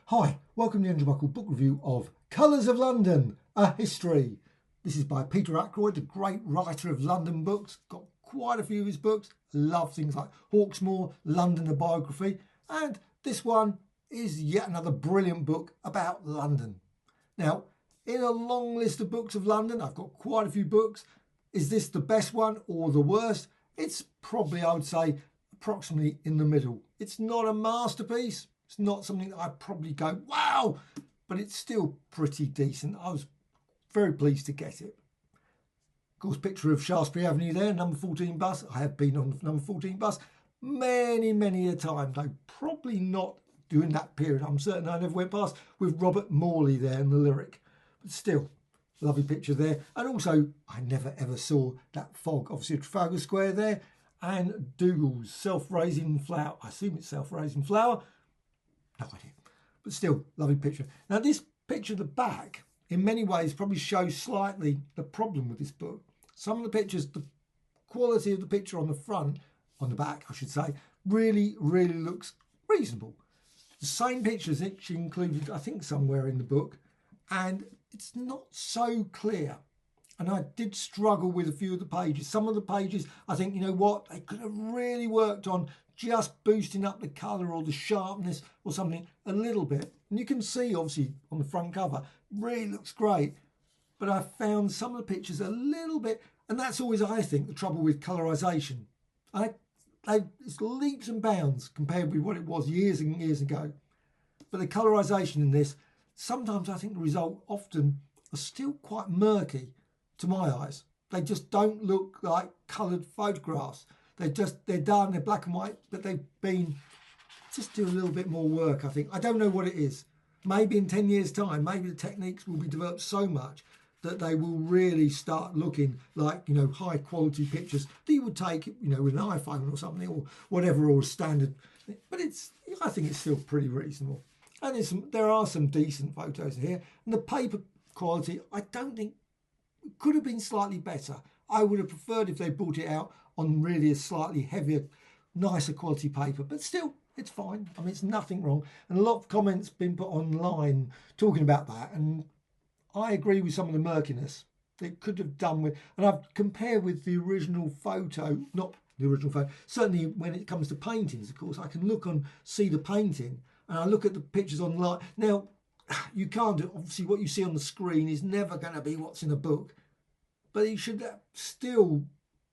Hi, welcome to the Andrew Buckle book review of Colours of London, A History. This is by Peter Ackroyd, the great writer of London books. Got quite a few of his books. Love things like Hawksmoor, London, a biography. And this one is yet another brilliant book about London. Now, in a long list of books of London, I've got quite a few books. Is this the best one or the worst? It's probably, I would say, approximately in the middle. It's not a masterpiece. It's not something that I'd probably go, wow, but it's still pretty decent. I was very pleased to get it. Of course, picture of Shaftesbury Avenue there, number 14 bus. I have been on the number 14 bus many a time, though probably not during that period. I'm certain I never went past with Robert Morley there in the lyric. But still, lovely picture there. And also, I never ever saw that fog. Obviously, Trafalgar Square there and Dougal's self-raising flower. I assume it's self-raising flower. No idea. But still, lovely picture. Now, this picture at the back, in many ways, probably shows slightly the problem with this book. Some of the pictures, the quality of the picture on the front, on the back, I should say, really looks reasonable. The same pictures actually included, I think, somewhere in the book, and it's not so clear. And I did struggle with a few of the pages. Some of the pages, I think, you know what, they could have really worked on just boosting up the colour or the sharpness or something a little bit. And you can see, obviously, on the front cover, really looks great. But I found some of the pictures a little bit, and that's always, I think, the trouble with colorisation. It's leaps and bounds compared with what it was years and years ago. But the colorisation in this, sometimes I think the result often are still quite murky to my eyes. They just don't look like coloured photographs. They're done, they're black and white, but they've been, just do a little bit more work, I think. I don't know what it is. Maybe in 10 years' time, maybe the techniques will be developed so much that they will really start looking like, you know, high quality pictures that you would take, you know, with an iPhone or something or whatever, or standard. But I think it's still pretty reasonable. And there are some decent photos here. And the paper quality, I don't think, could have been slightly better. I would have preferred if they brought it out on really a slightly heavier, nicer quality paper, but still, it's fine. I mean, it's nothing wrong. And a lot of comments been put online talking about that, and I agree with some of the murkiness. It could have done with, and I've compared with the original photo, not the original photo, certainly when it comes to paintings, of course, I can look on, see the painting, and I look at the pictures online. Now, you can't do, obviously what you see on the screen is never going to be what's in a book, but you should still,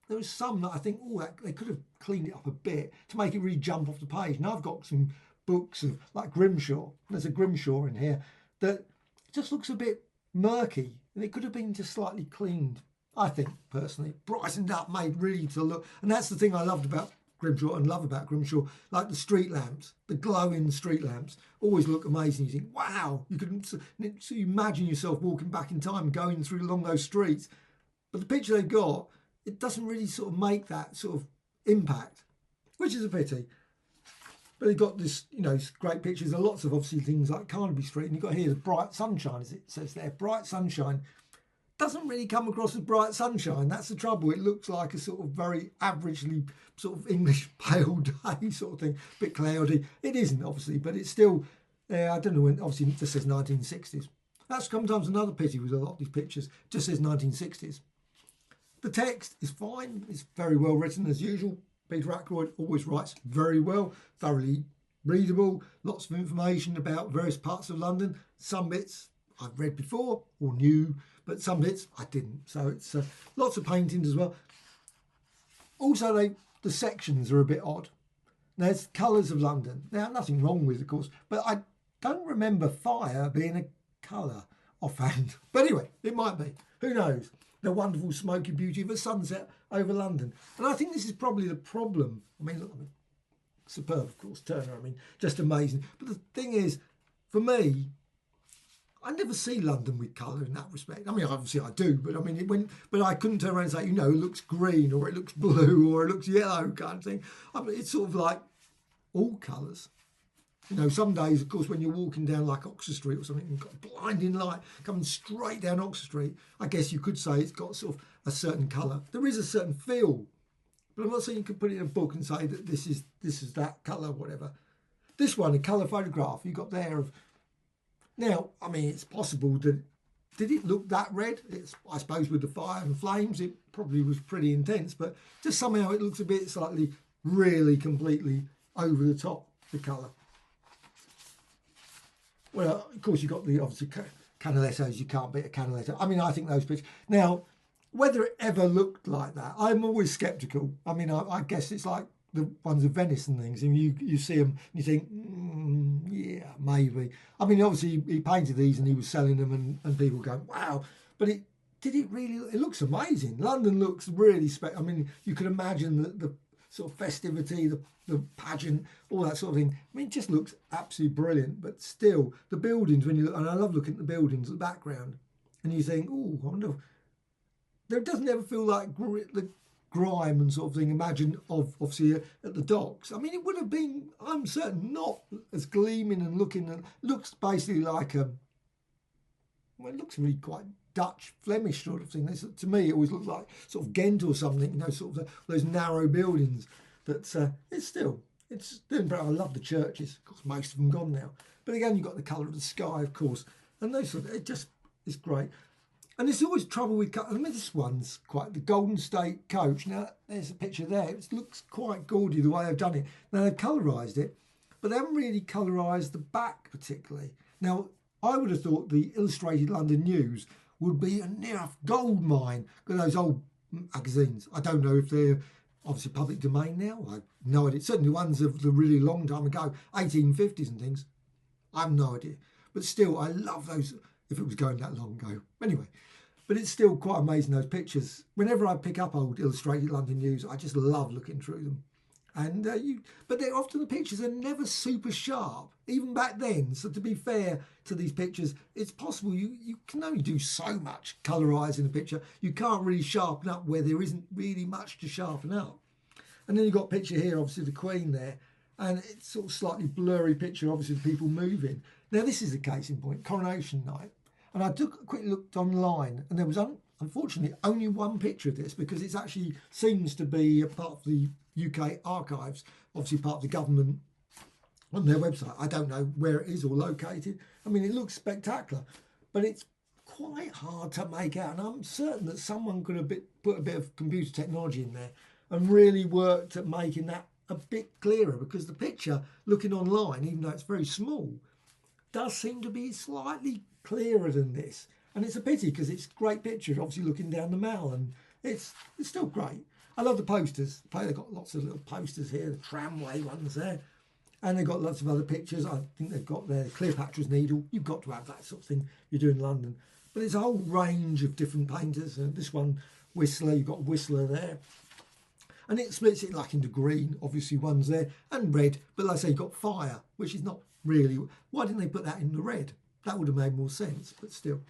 there was some that I think, oh, they could have cleaned it up a bit to make it really jump off the page. Now I've got some books of like Grimshaw. There's a Grimshaw in here that just looks a bit murky, and it could have been just slightly cleaned, I think, personally. Brightened up, made really to look. And that's the thing I loved about Grimshaw and love about Grimshaw, like the street lamps, the glowing street lamps, always look amazing. You think, wow, you can so you imagine yourself walking back in time, going through along those streets. But the picture they've got, it doesn't really sort of make that sort of impact, which is a pity. But they've got this, you know, great pictures and lots of obviously things like Carnaby Street. And you've got here the bright sunshine, as it says there. Bright sunshine doesn't really come across as bright sunshine. That's the trouble. It looks like a sort of very averagely sort of English pale day sort of thing, a bit cloudy. It isn't, obviously, but it's still, I don't know when, obviously it just says 1960s. That's sometimes another pity with a lot of these pictures. It just says 1960s. The text is fine. It's very well written as usual. Peter Ackroyd always writes very well, thoroughly readable, lots of information about various parts of London. Some bits I've read before or knew, but some bits I didn't. So it's lots of paintings as well. Also, the sections are a bit odd. There's Colours of London. Now, nothing wrong with it, of course, but I don't remember fire being a colour offhand. But anyway, it might be. Who knows? The wonderful smoky beauty of a sunset over London. And I think this is probably the problem. I mean, look, superb, of course, Turner. I mean, just amazing. But the thing is, for me, I never see London with colour in that respect. I mean, obviously I do, but I mean, but I couldn't turn around and say, you know, it looks green or it looks blue or it looks yellow kind of thing. I mean, it's sort of like all colours. You know, some days, of course, when you're walking down like Oxford Street or something, you've got blinding light coming straight down Oxford Street. I guess you could say it's got sort of a certain colour. There is a certain feel, but I'm not saying you could put it in a book and say that this is that colour, whatever. This one, a colour photograph you got there of Now, I mean, it's possible that, did it look that red? It's, I suppose with the fire and flames, it probably was pretty intense, but just somehow it looks a bit slightly, really completely over the top, the colour. Well, of course, you've got the, obviously, Canalettos. You can't beat a Canaletto. I mean, I think those pictures. Now, whether it ever looked like that, I'm always sceptical. I mean, I guess it's like the ones of Venice and things, and you see them and you think, yeah, maybe. I mean, obviously he painted these and he was selling them, and people go, wow. But did it really? It looks amazing. London looks really I mean, you can imagine the sort of festivity, the pageant, all that sort of thing. I mean, it just looks absolutely brilliant. But still, the buildings, when you look, and I love looking at the buildings, the background, and you think, oh, I wonder. There doesn't ever feel like the grime and sort of thing. Imagine obviously at the docks. I mean, it would have been, I'm certain, not as gleaming and looking. And looks basically like a. Well, it looks really quite Dutch, Flemish sort of thing. To me, it always looked like sort of Ghent or something, you know, sort of those narrow buildings. But it's doing better. I love the churches. Of course, most of them gone now. But again, you've got the colour of the sky, of course. And those sort of, it's great. And there's always trouble with, I mean, this one's quite, the Golden State coach. Now, there's a picture there. It looks quite gaudy the way they've done it. Now, they've colourised it, but they haven't really colourised the back particularly. Now, I would have thought the Illustrated London News would be a near gold mine. Got those old magazines. I don't know if they're obviously public domain now. I have no idea. Certainly ones of the really long time ago, 1850s and things. I have no idea. But still, I love those, if it was going that long ago. Anyway, but it's still quite amazing, those pictures. Whenever I pick up old Illustrated London News, I just love looking through them. And but they're often, the pictures are never super sharp, even back then. So to be fair to these pictures, it's possible you can only do so much colorising a picture. You can't really sharpen up where there isn't really much to sharpen up. And then you've got a picture here, obviously the Queen there, and it's sort of slightly blurry picture, obviously the people moving. Now this is a case in point, Coronation Night, and I took a quick look online, and there was unfortunately only one picture of this, because it actually seems to be a part of the UK archives, obviously part of the government on their website. I don't know where it is or located. I mean, it looks spectacular, but it's quite hard to make out. And I'm certain that someone could have put a bit of computer technology in there and really worked at making that a bit clearer, because the picture looking online, even though it's very small, does seem to be slightly clearer than this. And it's a pity, because it's a great picture, obviously looking down the Mall, and it's still great. I love the posters. They've got lots of little posters here, the tramway ones there. And they've got lots of other pictures. I think they've got their Cleopatra's Needle. You've got to have that sort of thing you do in London. But there's a whole range of different painters. This one, Whistler, you've got Whistler there. And it splits it like into green, obviously one's there, and red. But like I say, you've got fire, which is not really... Why didn't they put that in the red? That would have made more sense, but still.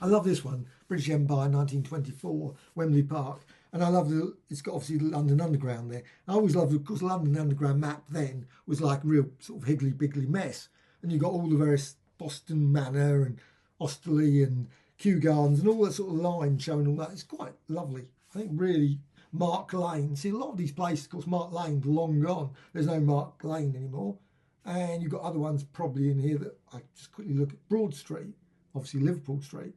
I love this one, British Empire 1924, Wembley Park. And I love it's got obviously the London Underground there. I always loved, of course, the London Underground map then was like a real sort of higgledy-piggledy mess. And you got all the various Boston Manor and Osterley and Kew Gardens and all that sort of line showing all that. It's quite lovely. I think really Mark Lane. See, a lot of these places, of course, Mark Lane's long gone. There's no Mark Lane anymore. And you've got other ones probably in here that I just quickly look at. Broad Street, obviously Liverpool Street.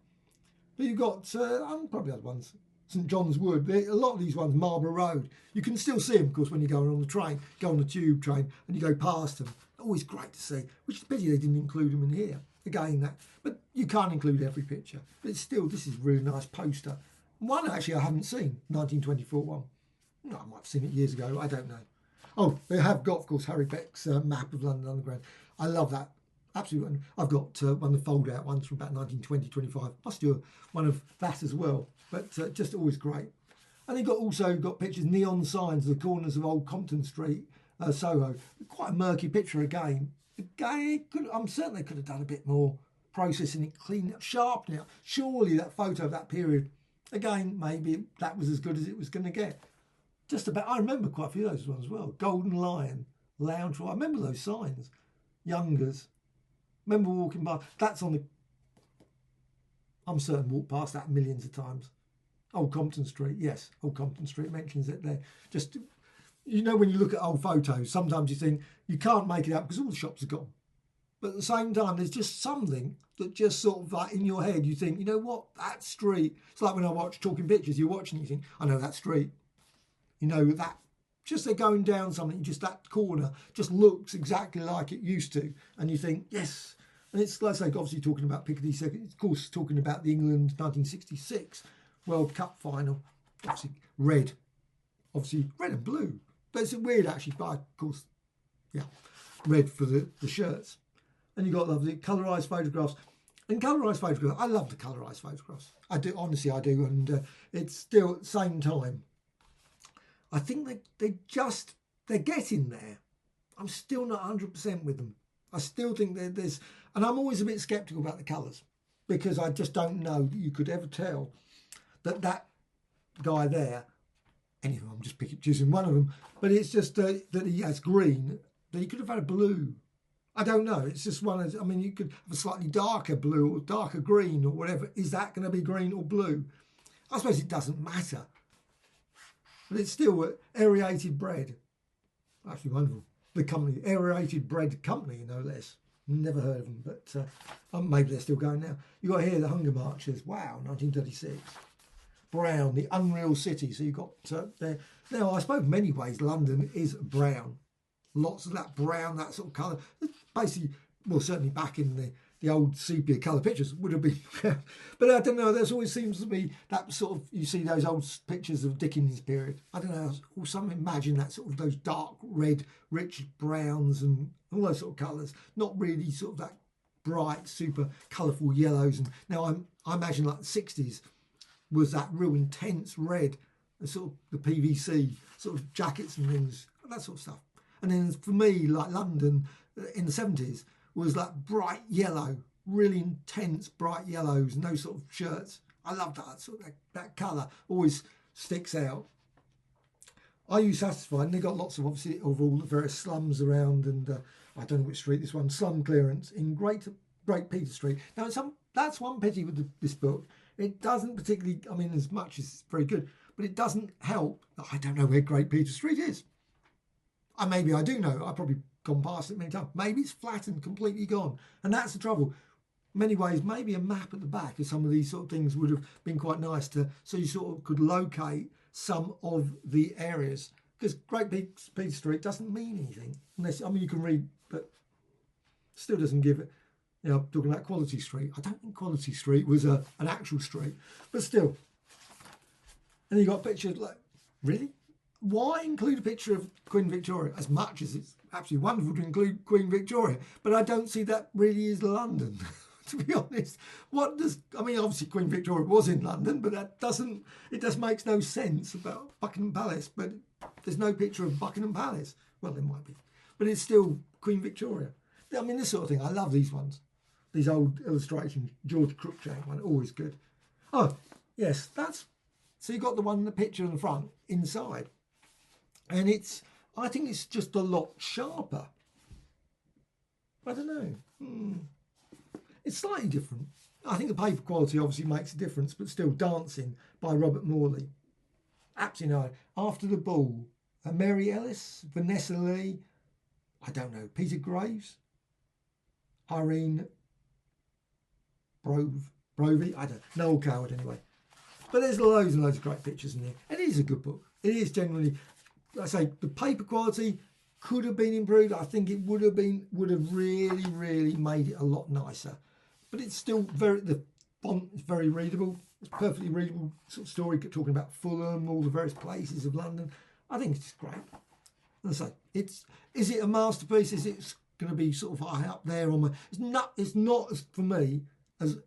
But you've got probably other ones. St John's Wood, a lot of these ones, Marlborough Road. You can still see them, of course, when you go on the train, go on the tube train, and you go past them. Always great to see, which is a pity they didn't include them in here. Again, but you can't include every picture. But it's still, this is a really nice poster. One actually I haven't seen, 1924 one. No, I might have seen it years ago, I don't know. Oh, they have got, of course, Harry Beck's map of London Underground. I love that. Absolutely. I've got one of the fold-out ones from about 1920, 25. Must do one of that as well. But just always great. And you've also got pictures, neon signs, the corners of Old Compton Street, Soho. Quite a murky picture again. I'm certain they could have done a bit more processing it, cleaning up, sharpening it. Surely that photo of that period, again, maybe that was as good as it was going to get. Just about, I remember quite a few of those ones as well. Golden Lion, Lounge, I remember those signs. Youngers. Remember walking by, that's on the, I'm certain walked past that millions of times. Old Compton Street, yes, Old Compton Street mentions it there. Just, you know, when you look at old photos, sometimes you think you can't make it out because all the shops are gone. but at the same time, there's just something that just sort of like in your head, you think, you know what, that street. It's like when I watch Talking Pictures, you're watching, you think, I know that street. You know, that just they're going down something, just that corner just looks exactly like it used to. And you think, yes. And it's like obviously talking about Piccadilly Circus, of course, talking about the England 1966 World Cup final. Obviously red and blue. But it's weird actually, but of course, yeah, red for the shirts. And you've got lovely colourised photographs. And colourised photographs, I love the colourised photographs. I do, honestly, I do. And it's still at the same time, I think they're getting there. I'm still not 100% with them. I still think there's, and I'm always a bit sceptical about the colours because I just don't know that you could ever tell that guy there, anyway, I'm just choosing one of them, but it's just that he has green, that he could have had a blue. I don't know. It's just one of, I mean, you could have a slightly darker blue or darker green or whatever. Is that going to be green or blue? I suppose it doesn't matter. But it's still aerated bread. Actually wonderful. The company, Aerated Bread Company, no less. Never heard of them, but maybe they're still going now. You got here the Hunger Marches. Wow, 1936. Brown, the Unreal City. So you've got there. Now, I suppose in many ways London is brown. Lots of that brown, that sort of colour. Basically, well, certainly back in the old sepia colour pictures would have been, but I don't know, there always seems to be that sort of, you see those old pictures of Dickens' period, I don't know, or some imagine that sort of those dark red, rich browns and all those sort of colours, not really sort of that bright, super colourful yellows. And now I imagine like the 60s was that real intense red, and sort of the PVC sort of jackets and things, that sort of stuff. And then for me, like London in the 70s, was that bright yellow, really intense bright yellows and those sort of shirts. I love that sort of that colour, always sticks out. I use Satisfied, and they got lots of obviously of all the various slums around, and I don't know which street this one, slum clearance in Great Peter Street. Now that's one pity with this book. It doesn't particularly, I mean, as much as it's very good, but it doesn't help. I don't know where Great Peter Street is. Maybe I do know. I've probably gone past it many times. Maybe it's flattened, completely gone. And that's the trouble. In many ways, maybe a map at the back of some of these sort of things would have been quite nice so you sort of could locate some of the areas. Because Great Peter Street doesn't mean anything. Unless, I mean, you can read, but still doesn't give it. You know, talking about Quality Street. I don't think Quality Street was an actual street. But still. And you got a picture like, really? Why include a picture of Queen Victoria? As much as it's absolutely wonderful to include Queen Victoria, but I don't see that really is London, to be honest. I mean, obviously Queen Victoria was in London, but it just makes no sense about Buckingham Palace, but there's no picture of Buckingham Palace. Well, there might be, but it's still Queen Victoria. I mean, this sort of thing, I love these ones. These old illustrations, George Cruikshank one, always good. Oh, yes, so you got the one in the picture in the front, inside. And I think it's just a lot sharper. I don't know. It's slightly different. I think the paper quality obviously makes a difference, but still, Dancing by Robert Morley. Absolutely no. After the Ball, Mary Ellis, Vanessa Lee, I don't know, Peter Graves, Irene Brovey, I don't know, Noel Coward anyway. But there's loads and loads of great pictures in there. And it is a good book. It is generally, I say, the paper quality could have been improved. I think it would have really, really made it a lot nicer. But it's still the font is very readable. It's perfectly readable sort of story, talking about Fulham, all the various places of London. I think it's great. As I say, is it a masterpiece? Is it going to be sort of high up there on my? It's not as, for me, as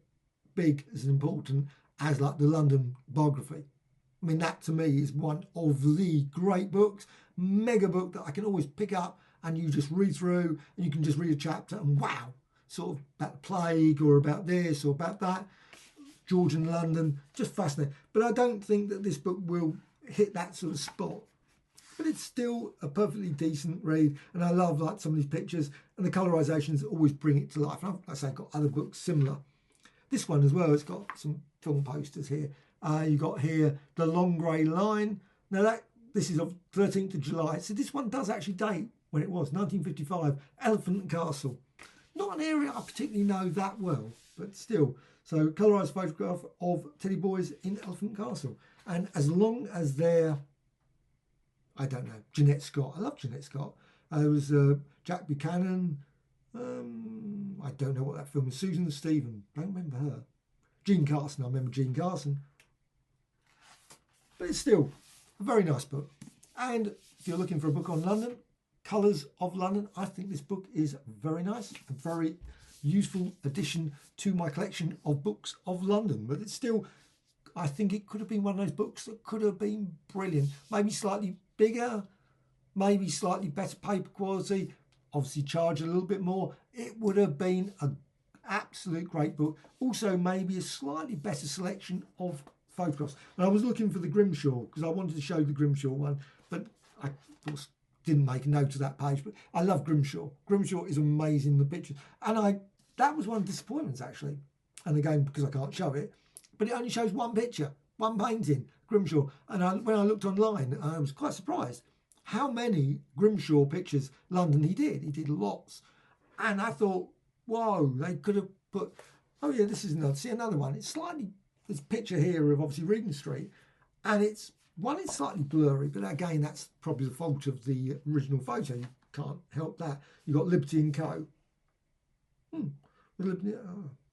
big as important as like the London biography. I mean, that to me is one of the great books, mega book that I can always pick up and you just read through and you can just read a chapter and wow, sort of about the plague or about this or about that. Georgian London, just fascinating. But I don't think that this book will hit that sort of spot. But it's still a perfectly decent read. And I love like some of these pictures and the colourisations always bring it to life. And I've got other books similar. This one as well, it's got some film posters here. You got here The Long Grey Line. Now this is of 13th of July. So this one does actually date when it was, 1955, Elephant and Castle. Not an area I particularly know that well, but still. So, colorised photograph of teddy boys in Elephant Castle. And as long as they're, I don't know, Jeanette Scott. I love Jeanette Scott. There was Jack Buchanan. I don't know what that film is. Susan Stephen. Don't remember her. Jean Carson. I remember Jean Carson. But it's still a very nice book. And if you're looking for a book on London, Colours of London, I think this book is very nice. A very useful addition to my collection of books of London. But it's still, I think it could have been one of those books that could have been brilliant. Maybe slightly bigger, maybe slightly better paper quality, obviously charge a little bit more. It would have been an absolute great book. Also, maybe a slightly better selection of photographs. And I was looking for the Grimshaw because I wanted to show the Grimshaw one, but I didn't make a note of that page. But I love Grimshaw. Grimshaw is amazing, the pictures. And that was one of the disappointments, actually. And again, because I can't show it, but it only shows one picture, one painting, Grimshaw. And when I looked online, I was quite surprised how many Grimshaw pictures London he did. He did lots. And I thought, whoa, they could have put, oh yeah, this is another, see another one. It's slightly, there's a picture here of obviously Regent Street. And it's slightly blurry, but again, that's probably the fault of the original photo. You can't help that. You've got Liberty and Co.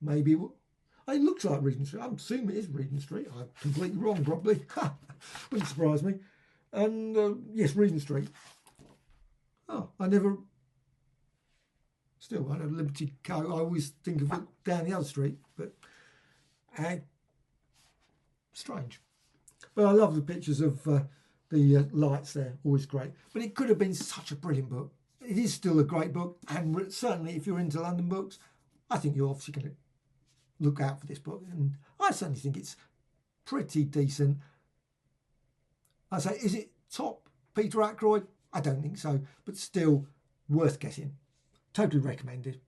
Maybe it looks like Regent Street. I'm assuming it is Regent Street. I'm completely wrong, probably. Wouldn't surprise me. And yes, Regent Street. Oh, I know Liberty Co. I always think of it down the other street, but strange. But I love the pictures of the lights there, always great. But it could have been such a brilliant book. It is still a great book, and certainly if you're into London books, I think you're obviously going to look out for this book. And I certainly think it's pretty decent. I say, is it top Peter Ackroyd? I don't think so, but still worth getting. Totally recommended.